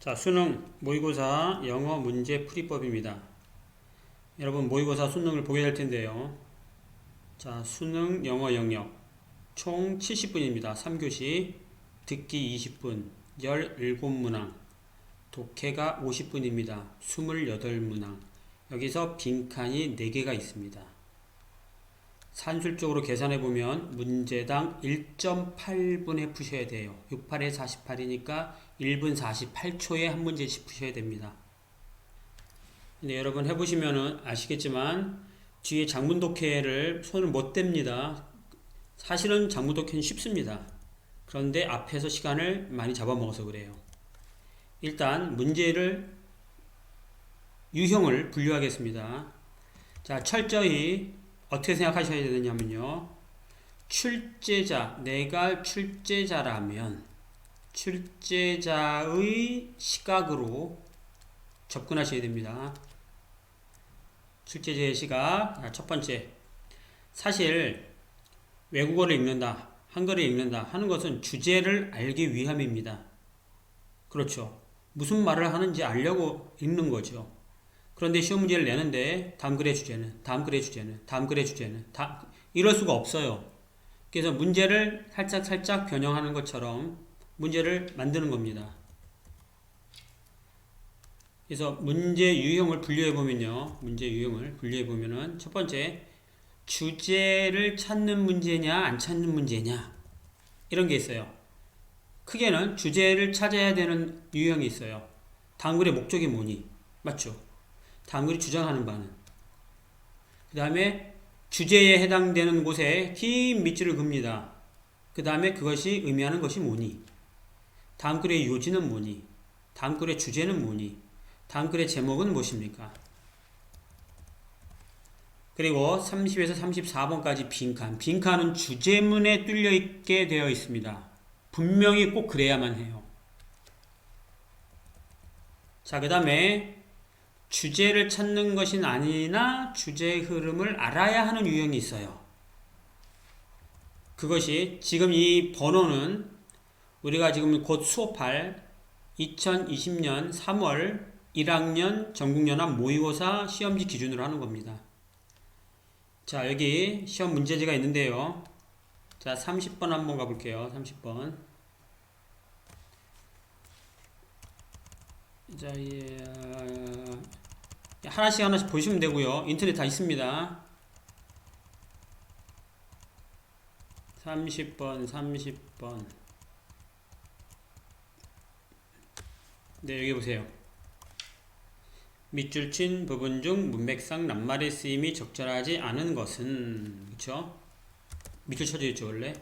자, 수능 모의고사 영어 문제 풀이법입니다. 여러분 모의고사 수능을 보게 될 텐데요. 자, 수능 영어 영역 총 70분입니다. 3교시 듣기 20분 17문항 독해가 50분입니다. 28문항 여기서 빈칸이 4개가 있습니다. 산술적으로 계산해보면 문제당 1.8분에 푸셔야 돼요. 68에 48이니까 1분 48초에 한 문제씩 푸셔야 됩니다. 근데 여러분 해보시면은 아시겠지만 뒤에 장문 독해를 손을 못 댑니다. 사실은 장문 독해는 쉽습니다. 그런데 앞에서 시간을 많이 잡아먹어서 그래요. 일단 문제를 유형을 분류하겠습니다. 자, 철저히 어떻게 생각하셔야 되느냐면요. 출제자, 내가 출제자라면 출제자의 시각으로 접근하셔야 됩니다. 출제자의 시각. 첫 번째, 사실 외국어를 읽는다, 한글을 읽는다 하는 것은 주제를 알기 위함입니다. 그렇죠. 무슨 말을 하는지 알려고 읽는 거죠. 그런데 시험 문제를 내는데 다음 글의 주제는, 다음 글의 주제는, 다음 글의 주제는 이럴 수가 없어요. 그래서 문제를 살짝 변형하는 것처럼 문제를 만드는 겁니다. 그래서 문제 유형을 분류해보면요. 문제 유형을 분류해보면은 첫 번째, 주제를 찾는 문제냐 안 찾는 문제냐 이런 게 있어요. 크게는 주제를 찾아야 되는 유형이 있어요. 다음 글의 목적이 뭐니? 맞죠? 다음 글이 주장하는 바는. 그 다음에 주제에 해당되는 곳에 긴 밑줄을 긋습니다. 그 다음에 그것이 의미하는 것이 뭐니? 다음 글의 요지는 뭐니? 다음 글의 주제는 뭐니? 다음 글의 제목은 무엇입니까? 그리고 30에서 34번까지 빈칸. 빈칸은 주제문에 뚫려 있게 되어 있습니다. 분명히 꼭 그래야만 해요. 자, 그 다음에 주제를 찾는 것이 아니나 주제의 흐름을 알아야 하는 유형이 있어요. 그것이 지금 이 번호는 우리가 지금 곧 수업할 2020년 3월 1학년 전국연합 모의고사 시험지 기준으로 하는 겁니다. 자, 여기 시험 문제지가 있는데요. 자, 30번 한번 가볼게요. 30번. 자, 하나씩 보시면 되고요. 인터넷 다 있습니다. 30번. 네, 여기 보세요. 밑줄 친 부분 중 문맥상 낱말의 쓰임이 적절하지 않은 것은, 그쵸? 밑줄 쳐져 있죠, 원래?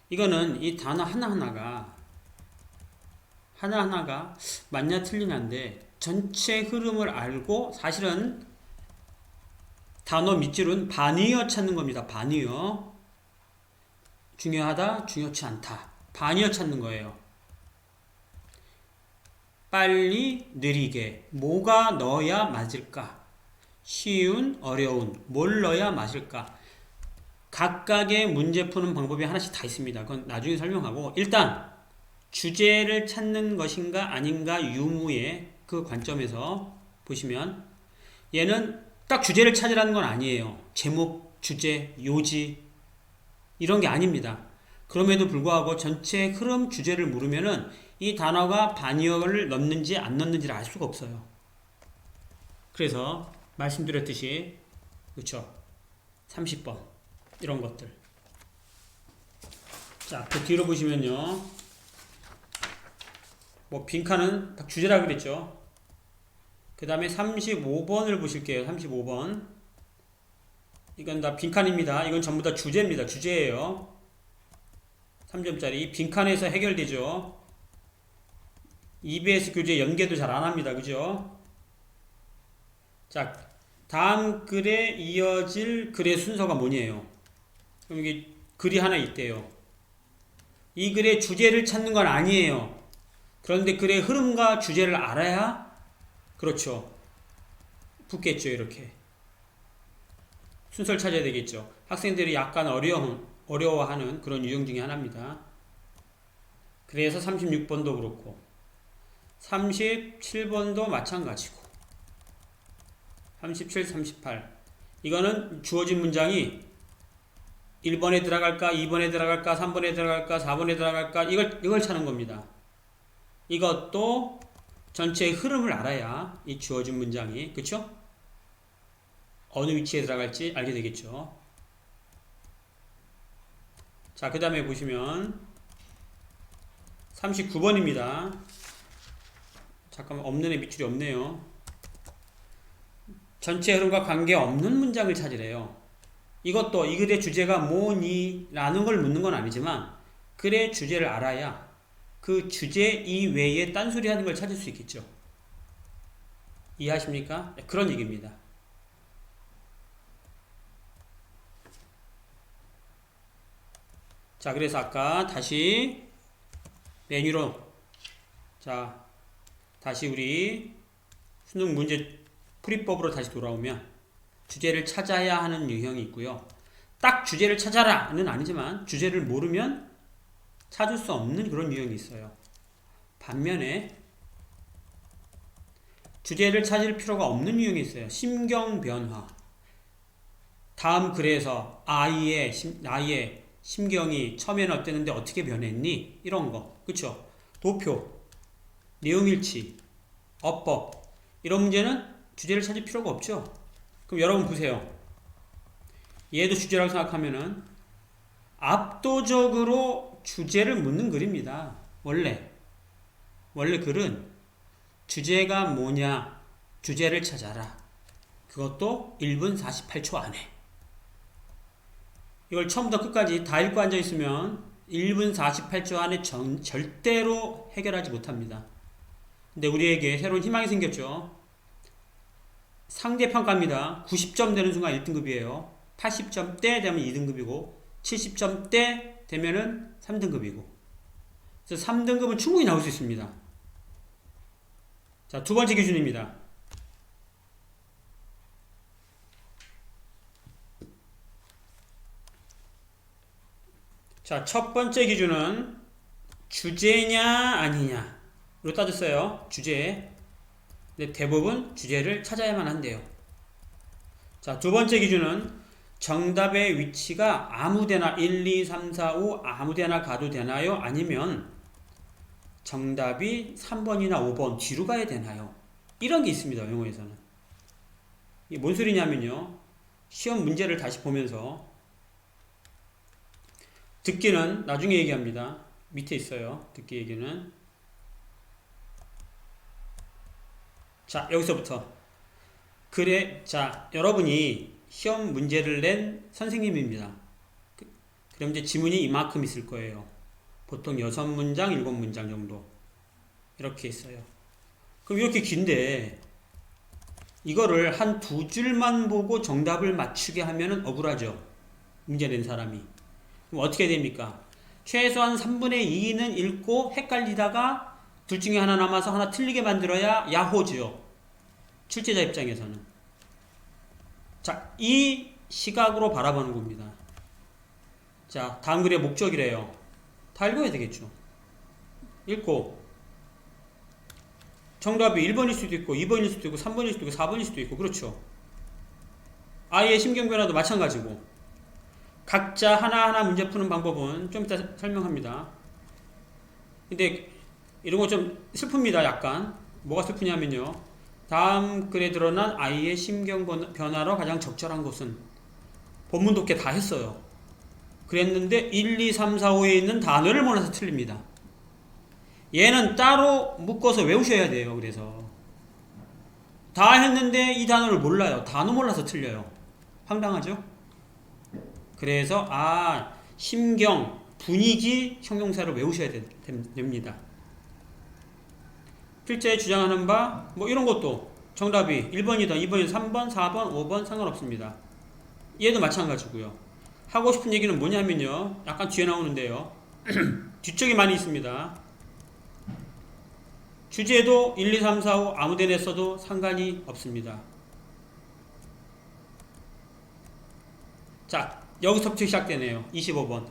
이거는 이 단어 하나하나가 맞냐 틀리냐인데 전체 흐름을 알고 사실은 단어 밑줄은 반의어 찾는 겁니다. 반의어. 중요하다, 중요치 않다. 반의어 찾는 거예요. 빨리, 느리게. 뭐가 넣어야 맞을까? 쉬운, 어려운. 뭘 넣어야 맞을까? 각각의 문제 푸는 방법이 하나씩 다 있습니다. 그건 나중에 설명하고 일단 주제를 찾는 것인가 아닌가 유무의 그 관점에서 보시면 얘는 딱 주제를 찾으라는 건 아니에요. 제목, 주제, 요지 이런 게 아닙니다. 그럼에도 불구하고 전체 흐름 주제를 물으면은 이 단어가 반의어를 넣는지 안 넣는지를 알 수가 없어요. 그래서 말씀드렸듯이 그렇죠. 30번 이런 것들. 자, 그 뒤로 보시면요. 뭐 빈칸은 딱 주제라 그랬죠. 그 다음에 35번을 보실게요. 35번. 이건 다 빈칸입니다. 이건 전부 다 주제입니다. 주제예요. 3점짜리. 빈칸에서 해결되죠. EBS 교재 연계도 잘 안합니다. 그죠? 자, 다음 글에 이어질 글의 순서가 뭐니에요? 그럼 이게 글이 하나 있대요. 이 글의 주제를 찾는 건 아니에요. 그런데 글의 흐름과 주제를 알아야 그렇죠. 붙겠죠. 이렇게 순서를 찾아야 되겠죠. 학생들이 약간 어려워하는 그런 유형 중에 하나입니다. 그래서 36번도 그렇고 37번도 마찬가지고 37, 38 이거는 주어진 문장이 1번에 들어갈까 2번에 들어갈까 3번에 들어갈까 4번에 들어갈까 이걸 찾는 겁니다. 이것도 전체의 흐름을 알아야 이 주어진 문장이 그쵸? 어느 위치에 들어갈지 알게 되겠죠. 자, 그 다음에 보시면 39번입니다. 잠깐만 없는 애 밑줄이 없네요. 전체 흐름과 관계없는 문장을 찾으래요. 이것도 이 글의 주제가 뭐니? 라는 걸 묻는 건 아니지만 글의 주제를 알아야 그 주제 이외에 딴소리 하는 걸 찾을 수 있겠죠. 이해하십니까? 그런 얘기입니다. 자, 그래서 아까 다시 메뉴로 자, 다시 우리 수능 문제 풀이법으로 다시 돌아오면 주제를 찾아야 하는 유형이 있고요. 딱 주제를 찾아라는 아니지만 주제를 모르면 찾을 수 없는 그런 유형이 있어요. 반면에 주제를 찾을 필요가 없는 유형이 있어요. 심경 변화. 다음 글에서 나의 심경이 처음에는 어땠는데 어떻게 변했니? 이런 거. 그쵸? 도표, 내용일치, 어법 이런 문제는 주제를 찾을 필요가 없죠. 그럼 여러분 보세요. 얘도 주제라고 생각하면은 압도적으로 주제를 묻는 글입니다. 원래 글은 주제가 뭐냐 주제를 찾아라. 그것도 1분 48초 안에. 이걸 처음부터 끝까지 다 읽고 앉아있으면 1분 48초 안에 절대로 해결하지 못합니다. 근데 우리에게 새로운 희망이 생겼죠. 상대평가입니다. 90점 되는 순간 1등급이에요. 80점대 되면 2등급이고 70점대 되면은 3등급이고 그래서 3등급은 충분히 나올 수 있습니다. 자, 두 번째 기준입니다. 자, 첫 번째 기준은 주제냐 아니냐로 따졌어요. 주제. 근데 대부분 주제를 찾아야만 한대요. 자, 두 번째 기준은 정답의 위치가 아무데나 1, 2, 3, 4, 5 아무데나 가도 되나요? 아니면 정답이 3번이나 5번 뒤로 가야 되나요? 이런 게 있습니다. 영어에서는. 이게 뭔 소리냐면요. 시험 문제를 다시 보면서 듣기는 나중에 얘기합니다. 밑에 있어요. 듣기 얘기는. 자, 여기서부터. 자, 여러분이 시험 문제를 낸 선생님입니다. 그럼 이제 지문이 이만큼 있을 거예요. 보통 6문장, 7문장 정도. 이렇게 있어요. 그럼 이렇게 긴데, 이거를 한 2줄만 보고 정답을 맞추게 하면은 억울하죠. 문제 낸 사람이. 그럼 어떻게 됩니까? 최소한 3분의 2는 읽고 헷갈리다가 둘 중에 하나 남아서 하나 틀리게 만들어야 야호죠. 출제자 입장에서는. 자, 이 시각으로 바라보는 겁니다. 자, 다음 글의 목적이래요. 다 읽어야 되겠죠. 읽고 정답이 1번일 수도 있고 2번일 수도 있고 3번일 수도 있고 4번일 수도 있고 그렇죠. 아이의 심경변화도 마찬가지고 각자 하나하나 문제 푸는 방법은 좀 이따 설명합니다. 근데 이런 거 좀 슬픕니다. 약간 뭐가 슬프냐면요. 다음 글에 드러난 아이의 심경 변화로 가장 적절한 것은 본문 독해 다 했어요. 그랬는데 1, 2, 3, 4, 5에 있는 단어를 몰라서 틀립니다. 얘는 따로 묶어서 외우셔야 돼요. 그래서 다 했는데 이 단어를 몰라요. 단어 몰라서 틀려요. 황당하죠? 그래서 심경, 분위기 형용사를 외우셔야 됩니다. 필자에 주장하는 바 뭐 이런 것도 정답이 1번이다, 2번이다, 3번, 4번, 5번 상관없습니다. 얘도 마찬가지고요. 하고 싶은 얘기는 뭐냐면요. 약간 뒤에 나오는데요. 뒤쪽에 많이 있습니다. 주제도 1, 2, 3, 4, 5 아무데나 써도 상관이 없습니다. 자, 여기서부터 시작되네요. 25번.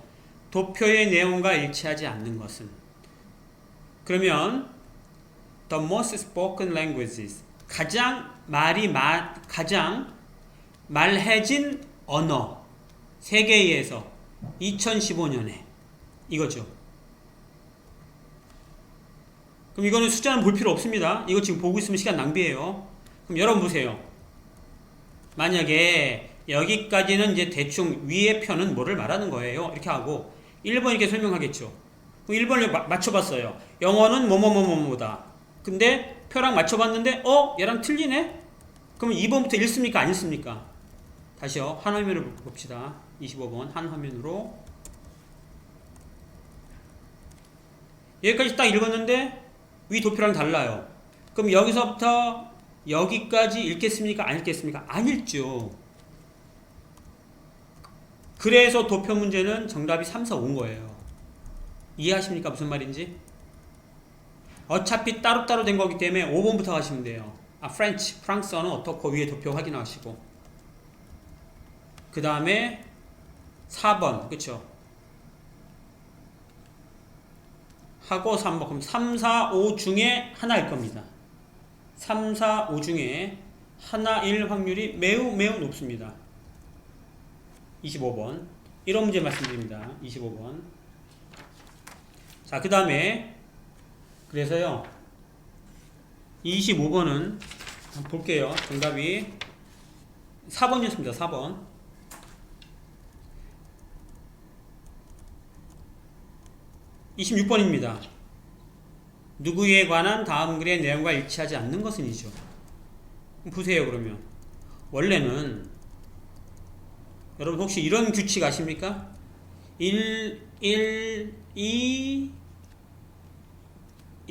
도표의 내용과 일치하지 않는 것은. 그러면 the most spoken languages. 가장 말해진 언어 세계에서 2015년에 이거죠. 그럼 이거는 숫자는 볼 필요 없습니다. 이거 지금 보고 있으면 시간 낭비예요. 그럼 여러분 보세요. 만약에 여기까지는 이제 대충 위의 편은 뭐를 말하는 거예요. 이렇게 하고 1번 이렇게 설명하겠죠. 그럼 1번을 맞춰봤어요. 영어는 뭐뭐뭐뭐뭐다. 근데 표랑 맞춰봤는데 얘랑 틀리네? 그럼 2번부터 읽습니까? 안 읽습니까? 다시요. 한 화면을 봅시다. 25번 한 화면으로. 여기까지 딱 읽었는데 위 도표랑 달라요. 그럼 여기서부터 여기까지 읽겠습니까? 안 읽겠습니까? 안 읽죠. 그래서 도표 문제는 정답이 3, 4, 5인 거예요. 이해하십니까? 무슨 말인지? 어차피 따로따로 된 거기 때문에 5번부터 가시면 돼요. 프랑스어는 어떻고 위에 도표 확인하시고. 그 다음에 4번, 그쵸? 하고 3번. 그럼 3, 4, 5 중에 하나일 겁니다. 3, 4, 5 중에 하나일 확률이 매우 높습니다. 25번. 이런 문제 말씀드립니다. 25번. 자, 그 다음에 그래서요 25번은 볼게요. 정답이 4번이었습니다. 4번. 26번입니다. 누구에 관한 다음 글의 내용과 일치하지 않는 것은 이죠. 보세요. 그러면 원래는 여러분 혹시 이런 규칙 아십니까? 1, 2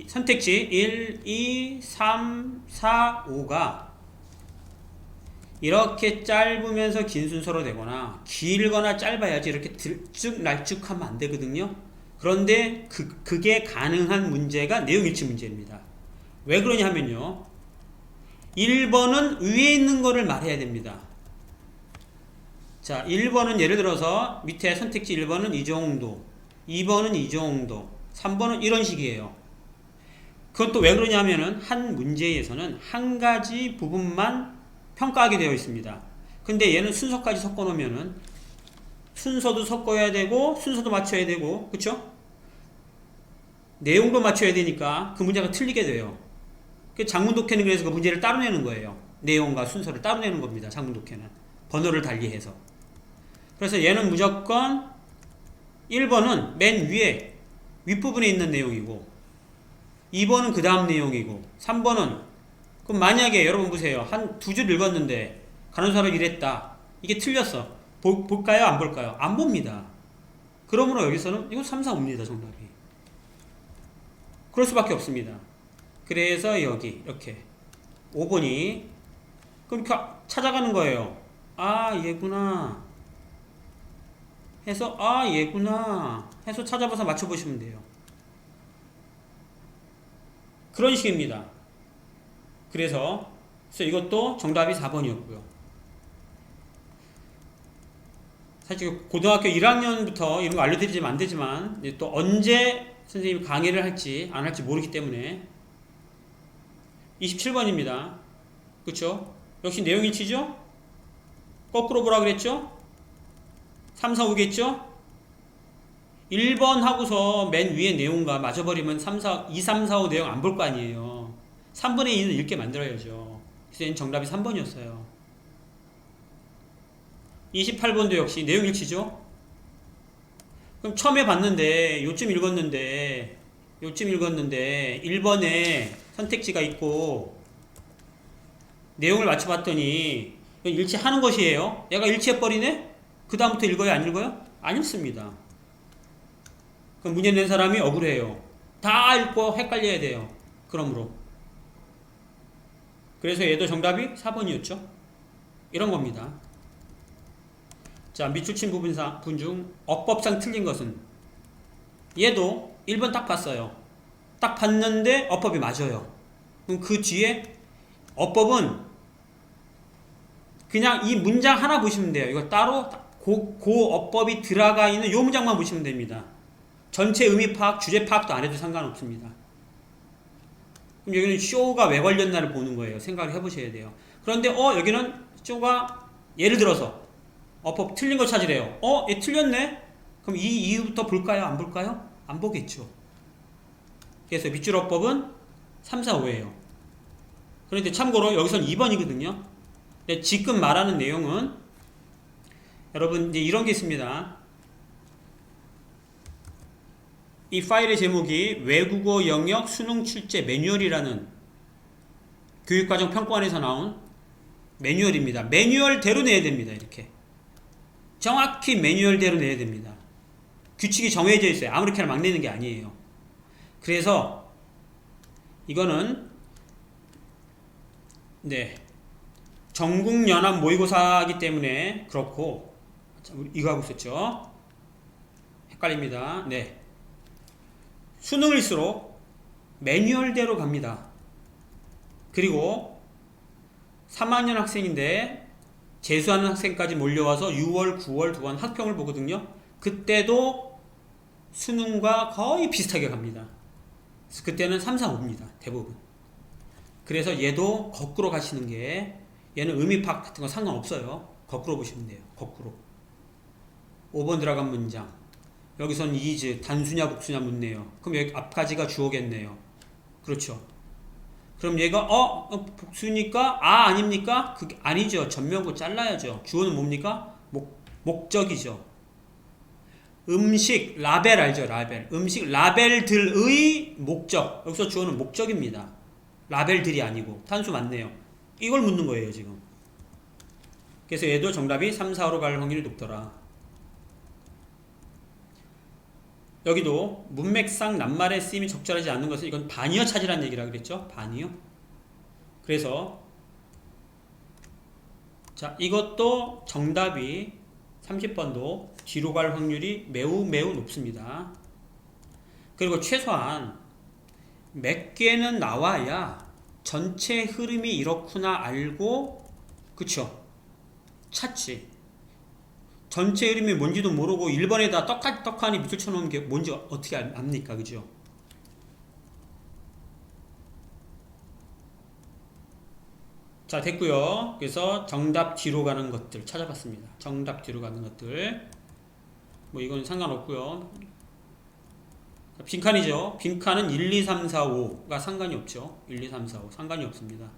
선택지 1, 2, 3, 4, 5가 이렇게 짧으면서 긴 순서로 되거나 길거나 짧아야지 이렇게 들쭉날쭉하면 안 되거든요. 그런데 그게 가능한 문제가 내용일치 문제입니다. 왜 그러냐 하면요. 1번은 위에 있는 거를 말해야 됩니다. 자, 1번은 예를 들어서 밑에 선택지 1번은 이 정도, 2번은 이 정도, 3번은 이런 식이에요. 그건 또 왜 그러냐 하면은 한 문제에서는 한 가지 부분만 평가하게 되어 있습니다. 근데 얘는 순서까지 섞어 놓으면은 순서도 섞어야 되고 순서도 맞춰야 되고 그쵸? 내용도 맞춰야 되니까 그 문제가 틀리게 돼요. 그 장문 독해는 그래서 그 문제를 따로 내는 거예요. 내용과 순서를 따로 내는 겁니다. 장문 독해는 번호를 달리해서. 그래서 얘는 무조건 1번은 맨 위에 윗부분에 있는 내용이고 2번은 그 다음 내용이고 3번은 그럼 만약에 여러분 보세요. 한 두 줄 읽었는데 간호사로 일했다. 이게 틀렸어. 볼까요? 안 볼까요? 안 봅니다. 그러므로 여기서는 이거 3, 4, 5입니다. 정답이. 그럴 수밖에 없습니다. 그래서 여기 이렇게 5번이 그럼 찾아가는 거예요. 아 얘구나 해서 얘구나 해서 찾아봐서 맞춰보시면 돼요. 그런 식입니다. 그래서 이것도 정답이 4번이었고요. 사실 고등학교 1학년부터 이런 거 알려드리면 안 되지만 또 언제 선생님이 강의를 할지 안 할지 모르기 때문에 27번입니다. 그쵸? 역시 내용일치죠? 거꾸로 보라 그랬죠? 3, 4, 5겠죠? 1번 하고서 맨 위에 내용과 맞아버리면 2, 3, 4, 5 내용 안 볼 거 아니에요. 3분의 2는 읽게 만들어야죠. 그래서 정답이 3번이었어요. 28번도 역시 내용일치죠? 그럼 처음에 봤는데 요쯤 읽었는데 1번에 선택지가 있고 내용을 맞춰봤더니 일치하는 것이에요. 얘가 일치해버리네? 그 다음부터 읽어요? 안 읽어요? 안 읽습니다. 그럼 문제 낸 사람이 억울해요. 다 읽고 헷갈려야 돼요. 그러므로 그래서 얘도 정답이 4번이었죠. 이런 겁니다. 자, 밑줄 친 부분 중 어법상 틀린 것은 얘도 1번 딱 봤어요. 딱 봤는데 어법이 맞아요. 그럼 그 뒤에 어법은 그냥 이 문장 하나 보시면 돼요. 이거 따로 고 어법이 들어가 있는 이 문장만 보시면 됩니다. 전체 의미 파악, 주제 파악도 안 해도 상관없습니다. 그럼 여기는 쇼가 왜 걸렸나를 보는 거예요. 생각을 해보셔야 돼요. 그런데 여기는 쇼가 예를 들어서 어법 틀린 거 찾으래요. 얘 틀렸네? 그럼 이 이유부터 볼까요? 안 볼까요? 안 보겠죠. 그래서 밑줄 어법은 3, 4, 5예요. 그런데 참고로 여기선 2번이거든요. 근데 지금 말하는 내용은 여러분 이제 이런 게 있습니다. 이 파일의 제목이 외국어 영역 수능 출제 매뉴얼이라는 교육과정 평가원에서 나온 매뉴얼입니다. 매뉴얼대로 내야 됩니다. 이렇게 정확히 매뉴얼대로 내야 됩니다. 규칙이 정해져 있어요. 아무렇게나 막 내는 게 아니에요. 그래서 이거는 전국연합 모의고사이기 때문에 그렇고, 이거 하고 있었죠. 헷갈립니다. 수능일수록 매뉴얼대로 갑니다. 그리고 3학년 학생인데 재수하는 학생까지 몰려와서 6월, 9월 두 번 학평을 보거든요. 그때도 수능과 거의 비슷하게 갑니다. 그래서 그때는 3, 4, 5입니다. 대부분. 그래서 얘도 거꾸로 가시는 게, 얘는 의미 파악 같은 거 상관없어요. 거꾸로 보시면 돼요. 거꾸로. 5번 들어간 문장. 여기서는 is 단수냐 복수냐 묻네요. 그럼 여기 앞까지가 주어겠네요. 그렇죠. 그럼 얘가 복수니까 아닙니까? 그게 아니죠. 전면부 잘라야죠. 주어는 뭡니까? 목적이죠. 음식 라벨 알죠? 라벨. 음식 라벨들의 목적. 여기서 주어는 목적입니다. 라벨들이 아니고. 단수 맞네요. 이걸 묻는 거예요, 지금. 그래서 얘도 정답이 3, 4, 5로 갈 확률이 높더라. 여기도 문맥상 낱말의 쓰임이 적절하지 않는 것은 이건 반의어 찾으라는 얘기라 그랬죠? 반의어. 그래서 자, 이것도 정답이 30번도 뒤로 갈 확률이 매우 높습니다. 그리고 최소한 몇 개는 나와야 전체 흐름이 이렇구나 알고, 그쵸? 찾지. 전체 흐름이 뭔지도 모르고 1번에다 떡하니 밑줄 쳐놓은 게 뭔지 어떻게 압니까? 그죠? 자, 됐고요. 그래서 정답 뒤로 가는 것들 찾아봤습니다. 정답 뒤로 가는 것들. 뭐 이건 상관없고요. 빈칸이죠. 빈칸은 1, 2, 3, 4, 5가 상관이 없죠. 1, 2, 3, 4, 5 상관이 없습니다.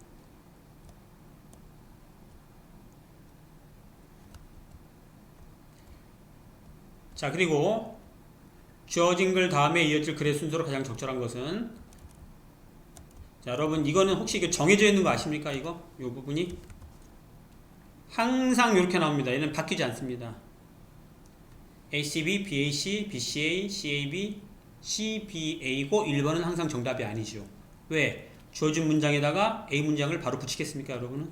자, 그리고 주어진 글 다음에 이어질 글의 순서로 가장 적절한 것은, 자, 여러분 이거는 혹시 정해져 있는 거 아십니까? 이 부분이 항상 이렇게 나옵니다. 얘는 바뀌지 않습니다. ACB, BAC, BCA, CAB, CBA고 1번은 항상 정답이 아니죠. 왜? 주어진 문장에다가 A 문장을 바로 붙이겠습니까, 여러분은?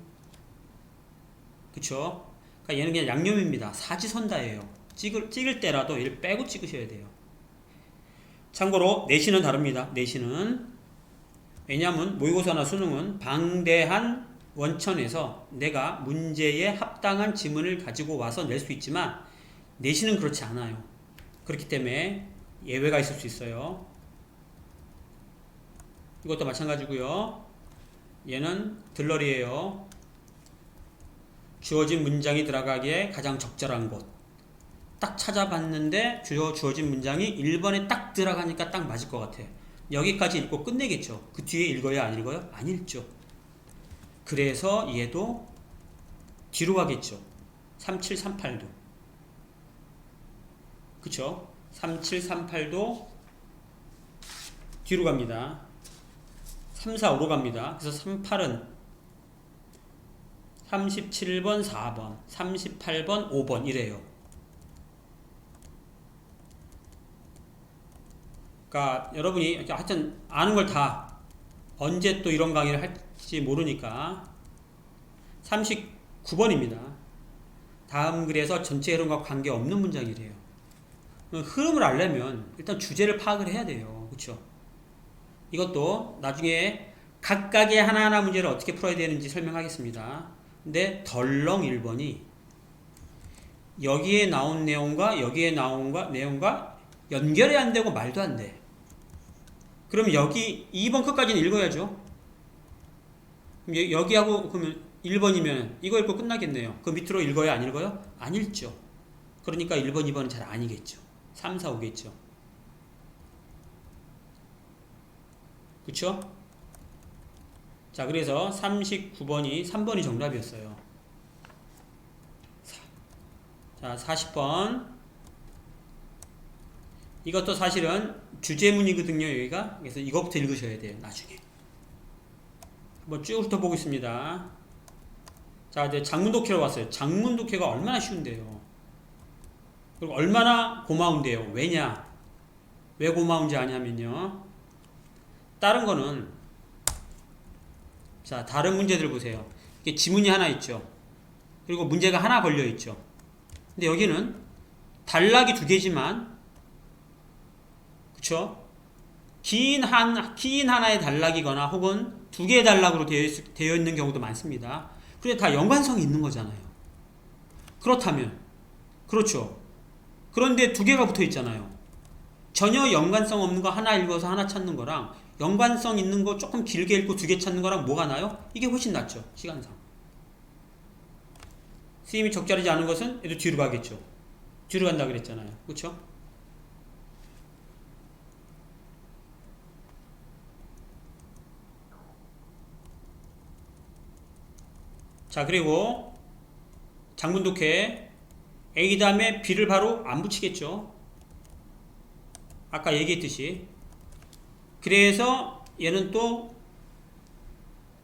그쵸? 그러니까 얘는 그냥 양념입니다. 사지선다예요. 찍을 때라도 얘를 빼고 찍으셔야 돼요. 참고로 내신은 다릅니다. 내신은 왜냐하면 모의고사나 수능은 방대한 원천에서 내가 문제에 합당한 지문을 가지고 와서 낼 수 있지만 내신은 그렇지 않아요. 그렇기 때문에 예외가 있을 수 있어요. 이것도 마찬가지고요. 얘는 들러리예요. 주어진 문장이 들어가기에 가장 적절한 곳 딱 찾아봤는데 주어진 문장이 1번에 딱 들어가니까 딱 맞을 것 같아. 여기까지 읽고 끝내겠죠. 그 뒤에 읽어요? 안 읽어요? 안 읽죠. 그래서 얘도 뒤로 가겠죠. 3738도. 그쵸? 3738도 뒤로 갑니다. 3, 4, 5로 갑니다. 그래서 38은 37번, 4번, 38번, 5번 이래요. 그러니까 여러분이 하여튼 아는 걸 다 언제 또 이런 강의를 할지 모르니까 39번입니다. 다음 글에서 전체 흐름과 관계없는 문장이래요. 흐름을 알려면 일단 주제를 파악을 해야 돼요. 그렇죠? 이것도 나중에 각각의 하나하나 문제를 어떻게 풀어야 되는지 설명하겠습니다. 근데 덜렁 1번이 여기에 나온 내용과 여기에 나온 내용과 연결이 안 되고 말도 안 돼. 그럼 여기 2번 끝까지는 읽어야죠. 그럼 여기하고 그러면 1번이면 이거 읽고 끝나겠네요. 그 밑으로 읽어요? 안 읽어요? 안 읽죠. 그러니까 1번, 2번은 잘 아니겠죠. 3, 4 오겠죠. 그쵸? 자, 그래서 39번이 3번이 정답이었어요. 자, 40번. 이것도 사실은 주제문이거든요, 여기가. 그래서 이것부터 읽으셔야 돼요, 나중에. 한번 쭉 훑어보겠습니다. 자, 이제 장문독해로 왔어요. 장문독해가 얼마나 쉬운데요. 그리고 얼마나 고마운데요. 왜냐? 왜 고마운지 아냐면요. 다른 거는, 자, 다른 문제들 보세요. 이게 지문이 하나 있죠. 그리고 문제가 하나 걸려 있죠. 근데 여기는 단락이 두 개지만, 그쵸? 긴 하나의 단락이거나 혹은 두 개의 단락으로 되어 있는 경우도 많습니다. 근데 다 연관성이 있는 거잖아요. 그렇다면, 그렇죠. 그런데 두 개가 붙어 있잖아요. 전혀 연관성 없는 거 하나 읽어서 하나 찾는 거랑 연관성 있는 거 조금 길게 읽고 두 개 찾는 거랑 뭐가 나요? 이게 훨씬 낫죠. 시간상. 스님이 적절하지 않은 것은 얘도 뒤로 가겠죠. 뒤로 간다 그랬잖아요. 그렇죠? 자, 그리고 장문독해 A 다음에 B를 바로 안 붙이겠죠. 아까 얘기했듯이. 그래서 얘는 또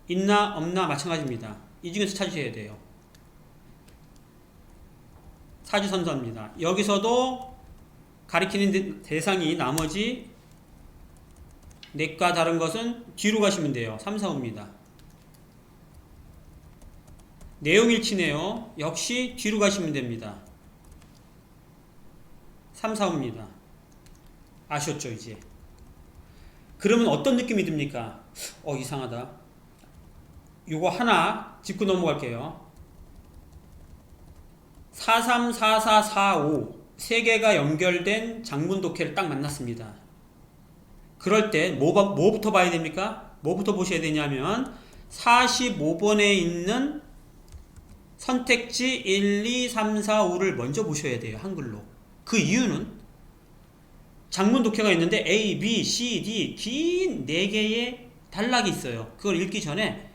있나 없나 마찬가지입니다. 이 중에서 찾으셔야 돼요. 사지선서입니다. 여기서도 가리키는 대상이 나머지 넷과 다른 것은 뒤로 가시면 돼요. 3, 4, 5입니다. 내용일치네요. 역시 뒤로 가시면 됩니다. 3, 4, 5입니다. 아셨죠, 이제? 그러면 어떤 느낌이 듭니까? 이상하다. 요거 하나 짚고 넘어갈게요. 4, 3, 4, 4, 4, 5 세 개가 연결된 장문독해를 딱 만났습니다. 그럴 때 뭐부터 봐야 됩니까? 뭐부터 보셔야 되냐면 45번에 있는 선택지 1, 2, 3, 4, 5를 먼저 보셔야 돼요. 한글로. 그 이유는 장문 독해가 있는데 A, B, C, D 긴 4개의 단락이 있어요. 그걸 읽기 전에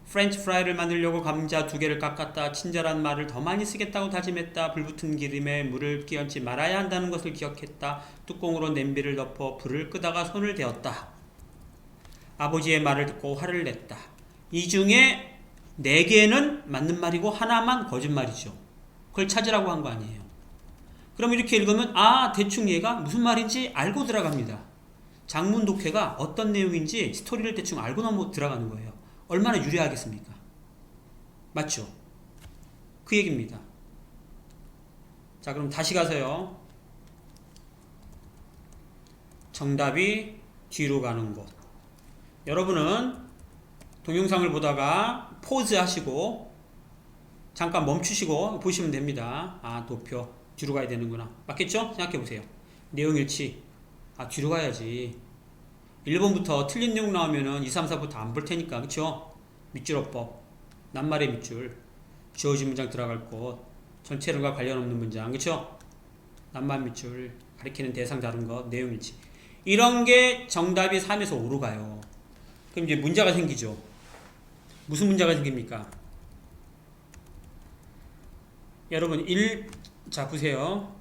프렌치 프라이를 만들려고 감자 2개를 깎았다. 친절한 말을 더 많이 쓰겠다고 다짐했다. 불붙은 기름에 물을 끼얹지 말아야 한다는 것을 기억했다. 뚜껑으로 냄비를 덮어 불을 끄다가 손을 대었다. 아버지의 말을 듣고 화를 냈다. 이 중에 4개는 맞는 말이고 하나만 거짓말이죠. 그걸 찾으라고 한 거 아니에요. 그럼 이렇게 읽으면 대충 얘가 무슨 말인지 알고 들어갑니다. 장문 독해가 어떤 내용인지 스토리를 대충 알고 들어가는 거예요. 얼마나 유리하겠습니까? 맞죠? 그 얘기입니다. 자, 그럼 다시 가서요. 정답이 뒤로 가는 곳. 여러분은 동영상을 보다가 포즈 하시고 잠깐 멈추시고 보시면 됩니다. 도표 뒤로 가야 되는구나. 맞겠죠? 생각해 보세요. 내용일치. 뒤로 가야지. 1번부터 틀린 내용 나오면은 2, 3, 4부터 안 볼 테니까. 그쵸? 밑줄어법. 낱말의 밑줄. 주어진 문장 들어갈 곳. 전체론과 관련 없는 문장. 그쵸? 낱말 밑줄. 가리키는 대상 다른 것. 내용일치. 이런 게 정답이 3에서 5로 가요. 그럼 이제 문제가 생기죠. 무슨 문제가 생깁니까? 여러분 자 보세요.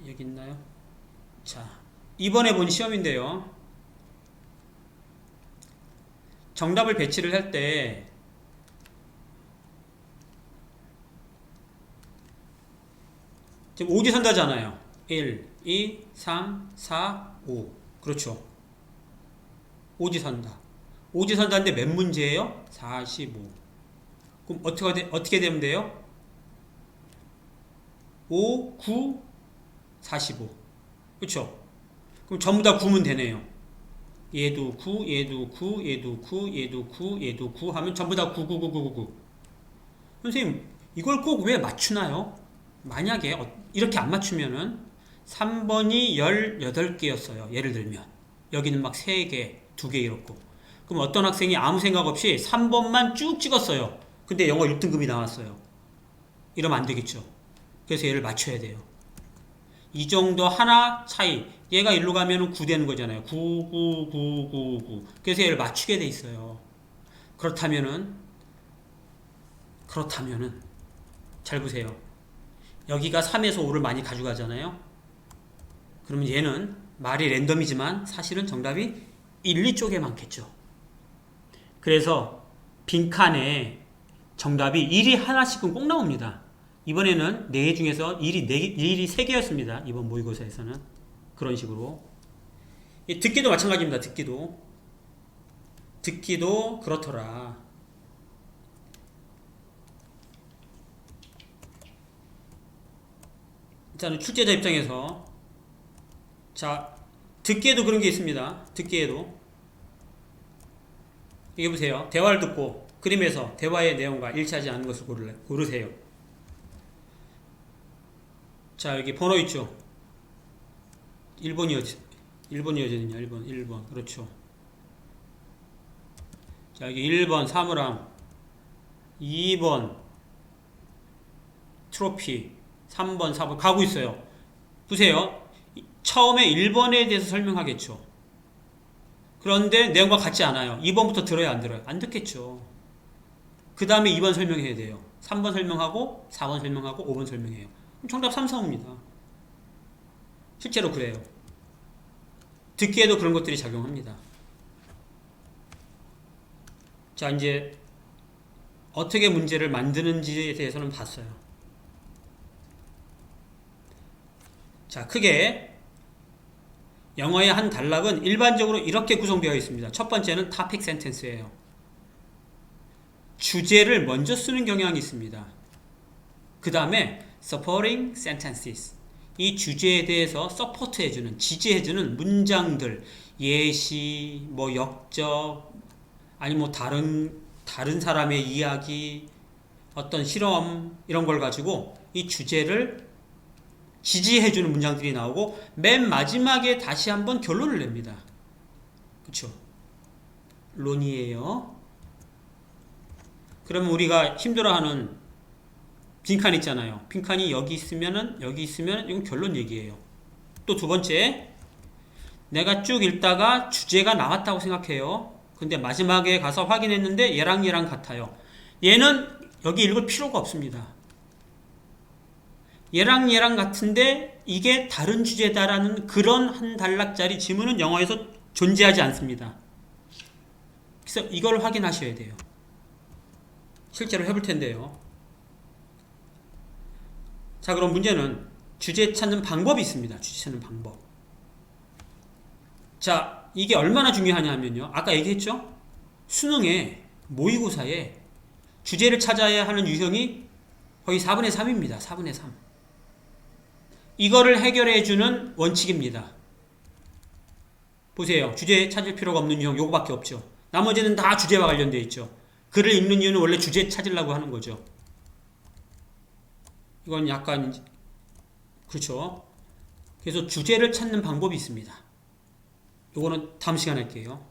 여기 있나요? 자, 이번에 본 시험인데요. 정답을 배치를 할 때 지금 오지선다잖아요. 1, 2, 3, 4, 5 그렇죠. 오지선다. 오지선다인데 몇 문제예요? 45. 그럼 어떻게 되면 돼요? 5, 9, 45. 그쵸? 그럼 전부 다 9면 되네요. 얘도 9, 얘도 9, 얘도 9, 얘도 9, 얘도 9 하면 전부 다 9, 9, 9, 9, 9. 선생님, 이걸 꼭 왜 맞추나요? 만약에 이렇게 안 맞추면은 3번이 18개였어요. 예를 들면. 여기는 막 3개, 2개 이렇고. 그럼 어떤 학생이 아무 생각 없이 3번만 쭉 찍었어요. 근데 영어 1등급이 나왔어요. 이러면 안 되겠죠. 그래서 얘를 맞춰야 돼요. 이 정도 하나 차이. 얘가 일로 가면 9 되는 거잖아요. 9, 9, 9, 9, 9. 그래서 얘를 맞추게 돼 있어요. 그렇다면은 잘 보세요. 여기가 3에서 5를 많이 가져가잖아요. 그러면 얘는 말이 랜덤이지만 사실은 정답이 1, 2쪽에 많겠죠. 그래서 빈칸에 정답이 1이 하나씩은 꼭 나옵니다. 이번에는 4개 중에서 1이 3개였습니다. 이번 모의고사에서는. 그런 식으로. 듣기도 마찬가지입니다. 듣기도 그렇더라. 일단은 출제자 입장에서 자, 듣기에도 그런 게 있습니다. 듣기에도 이게 보세요. 대화를 듣고 그림에서 대화의 내용과 일치하지 않는 것을 고르세요. 자, 여기 번호 있죠. 1번 이어지느냐 1번 그렇죠. 자, 여기 1번 사물함, 2번 트로피, 3번 4번 가고 있어요. 보세요. 처음에 1번에 대해서 설명하겠죠. 그런데 내용과 같지 않아요. 2번부터 들어요, 안 들어요? 안 듣겠죠. 그 다음에 2번 설명해야 돼요. 3번 설명하고 4번 설명하고 5번 설명해요. 그럼 정답 3, 4입니다. 실제로 그래요. 듣기에도 그런 것들이 작용합니다. 자, 이제 어떻게 문제를 만드는지에 대해서는 봤어요. 자, 크게 영어의 한 단락은 일반적으로 이렇게 구성되어 있습니다. 첫 번째는 topic sentence예요. 주제를 먼저 쓰는 경향이 있습니다. 그 다음에 supporting sentences. 이 주제에 대해서 서포트해주는, 지지해주는 문장들, 예시, 뭐 역적, 아니 뭐 다른 사람의 이야기, 어떤 실험 이런 걸 가지고 이 주제를 지지해주는 문장들이 나오고 맨 마지막에 다시 한번 결론을 냅니다. 그쵸? 론이에요. 그러면 우리가 힘들어하는 빈칸 있잖아요. 빈칸이 여기 있으면 이건 결론 얘기예요. 또 두 번째, 내가 쭉 읽다가 주제가 나왔다고 생각해요. 근데 마지막에 가서 확인했는데 얘랑 같아요. 얘는 여기 읽을 필요가 없습니다. 얘랑 같은데 이게 다른 주제다라는 그런 한 단락짜리 지문은 영어에서 존재하지 않습니다. 그래서 이걸 확인하셔야 돼요. 실제로 해볼 텐데요. 자, 그럼 문제는 주제 찾는 방법이 있습니다. 주제 찾는 방법. 자, 이게 얼마나 중요하냐 하면요. 아까 얘기했죠? 수능에, 모의고사에 주제를 찾아야 하는 유형이 거의 4분의 3입니다. 4분의 3. 이거를 해결해주는 원칙입니다. 보세요. 주제 찾을 필요가 없는 유형 요거밖에 없죠. 나머지는 다 주제와 관련되어 있죠. 글을 읽는 이유는 원래 주제 찾으려고 하는 거죠. 이건 약간 그렇죠. 그래서 주제를 찾는 방법이 있습니다. 요거는 다음 시간에 할게요.